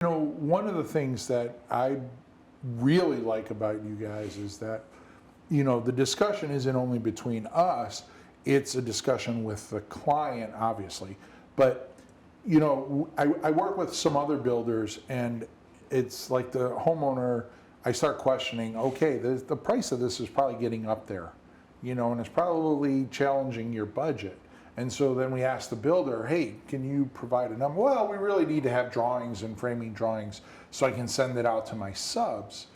One of the things that I really like about you guys is that, the discussion isn't only between us, it's a discussion with the client, obviously. But, I work with some other builders, and it's like the homeowner, I start questioning, okay, the price of this is probably getting up there, and it's probably challenging your budget. And so then we ask the builder, hey, can you provide a number? Well, we really need to have drawings and framing drawings so I can send it out to my subs.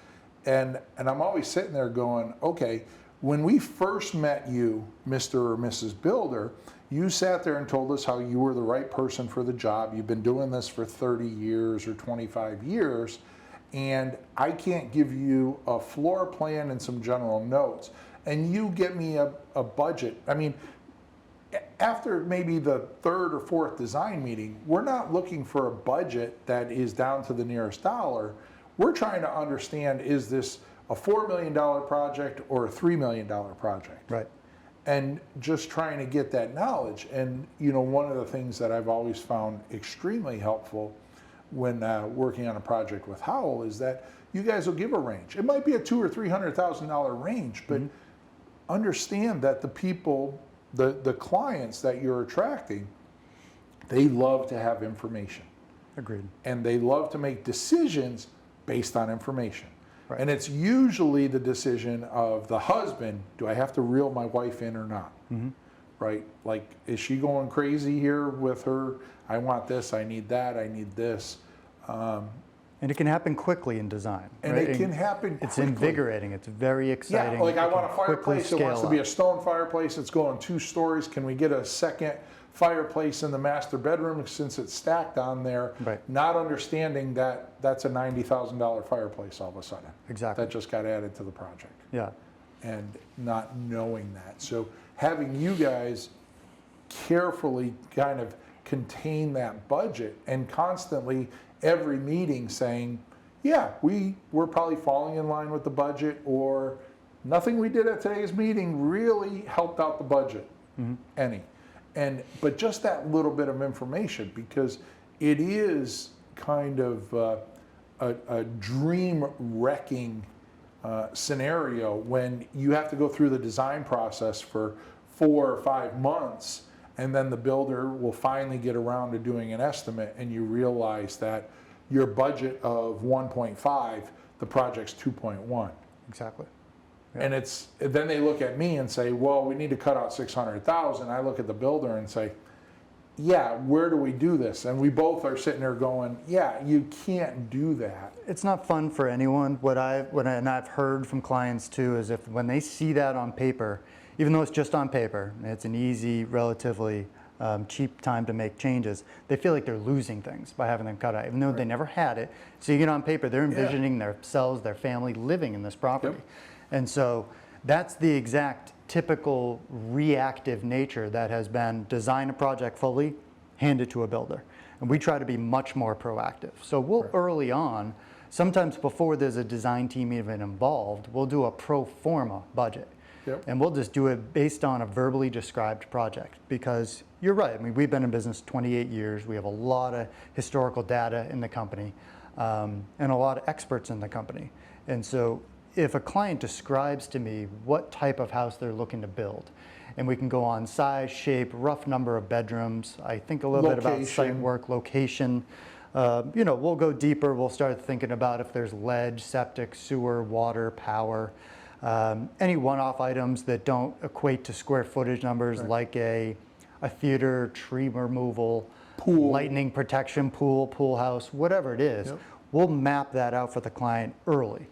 And I'm always sitting there going, okay, when we first met you, Mr. or Mrs. Builder, you sat there and told us how you were the right person for the job. You've been doing this for 30 years or 25 years, and I can't give you a floor plan and some general notes. And you get me a budget. I mean, after maybe the third or fourth design meeting, we're not looking for a budget that is down to the nearest dollar. We're trying to understand, is this a $4 million project or a $3 million project? Right. And just trying to get that knowledge. And one of the things that I've always found extremely helpful when working on a project with Howell is that you guys will give a range. It might be a $200,000 or $300,000 range, but understand that the people, the clients that you're attracting, they love to have information. Agreed. And they love to make decisions based on information. Right. And it's usually the decision of the husband, do I have to reel my wife in or not? Right? Like, is she going crazy here with her, I want this, I need that, I need this. And it can happen quickly in design. And right? it can happen quickly. It's invigorating. It's very exciting. Yeah, like I want a quickly fireplace. It wants to scale be a up. stone fireplace. It's going 2 stories. Can we get a second fireplace in the master bedroom since it's stacked on there? Right. Not understanding that that's a $90,000 fireplace all of a sudden. Exactly. That just got added to the project. Yeah. And not knowing that. So having you guys carefully kind of contain that budget and constantly every meeting saying, yeah, we're probably falling in line with the budget, or nothing we did at today's meeting really helped out the budget, but just that little bit of information, because it is kind of a dream wrecking scenario when you have to go through the design process for 4 or 5 months, and then the builder will finally get around to doing an estimate, and you realize that your budget of 1.5, the project's 2.1. Exactly. And then they look at me and say, well, we need to cut out 600,000. I look at the builder and say, yeah, where do we do this? And we both are sitting there going, yeah, you can't do that. It's not fun for anyone. And I've heard from clients too, is if when they see that on paper, even though it's just on paper, it's an easy, relatively cheap time to make changes, they feel like they're losing things by having them cut out, even though they never had it. So you get on paper, they're envisioning themselves, their family living in this property. And so that's the exact typical reactive nature that has been design a project fully, hand it to a builder. And we try to be much more proactive. So we'll early on, sometimes before there's a design team even involved, we'll do a pro forma budget. And we'll just do it based on a verbally described project, because you're right. I mean, we've been in business 28 years. We have a lot of historical data in the company and a lot of experts in the company. And so if a client describes to me what type of house they're looking to build, and we can go on size, shape, rough number of bedrooms, I think a little bit about site work, location. We'll go deeper. We'll start thinking about if there's ledge, septic, sewer, water, power. Any one-off items that don't equate to square footage numbers, like a theater, tree removal, pool, lightning protection, pool house, whatever it is, we'll map that out for the client early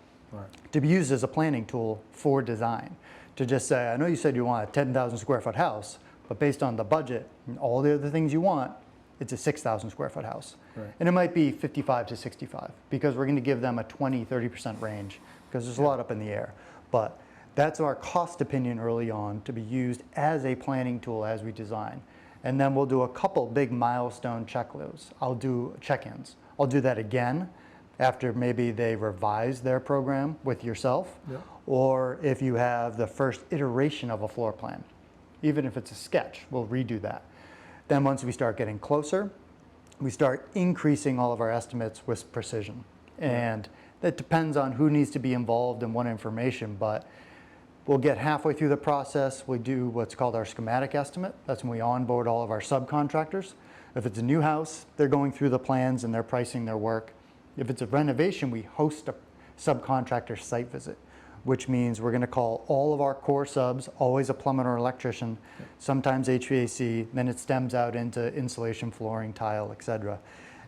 to be used as a planning tool for design. To just say, I know you said you want a 10,000 square foot house, but based on the budget and all the other things you want, it's a 6,000 square foot house. And it might be 55 to 65, because we're going to give them a 20-30% range, because there's a lot up in the air. But that's our cost opinion early on to be used as a planning tool as we design. And then we'll do a couple big milestone checklists. I'll do check-ins. I'll do that again after maybe they revise their program with yourself, or if you have the first iteration of a floor plan. Even if it's a sketch, we'll redo that. Then once we start getting closer, we start increasing all of our estimates with precision. And it depends on who needs to be involved and what information, but we'll get halfway through the process. We do what's called our schematic estimate. That's when we onboard all of our subcontractors. If it's a new house, they're going through the plans and they're pricing their work. If it's a renovation, we host a subcontractor site visit, which means we're going to call all of our core subs, always a plumber or electrician, sometimes HVAC, then it stems out into insulation, flooring, tile, etc.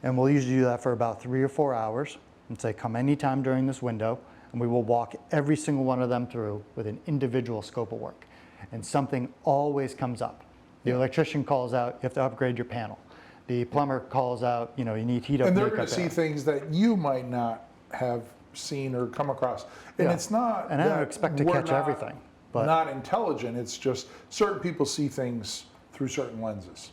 And we'll usually do that for about 3 or 4 hours and say, come anytime during this window, and we will walk every single one of them through with an individual scope of work. And something always comes up. The electrician calls out, you have to upgrade your panel. The plumber calls out, you need heat up. And they're makeup going to see air. things that you might not have seen or come across. And Yeah. it's not And I don't that expect to we're catch not- everything, but- not intelligent. It's just certain people see things through certain lenses.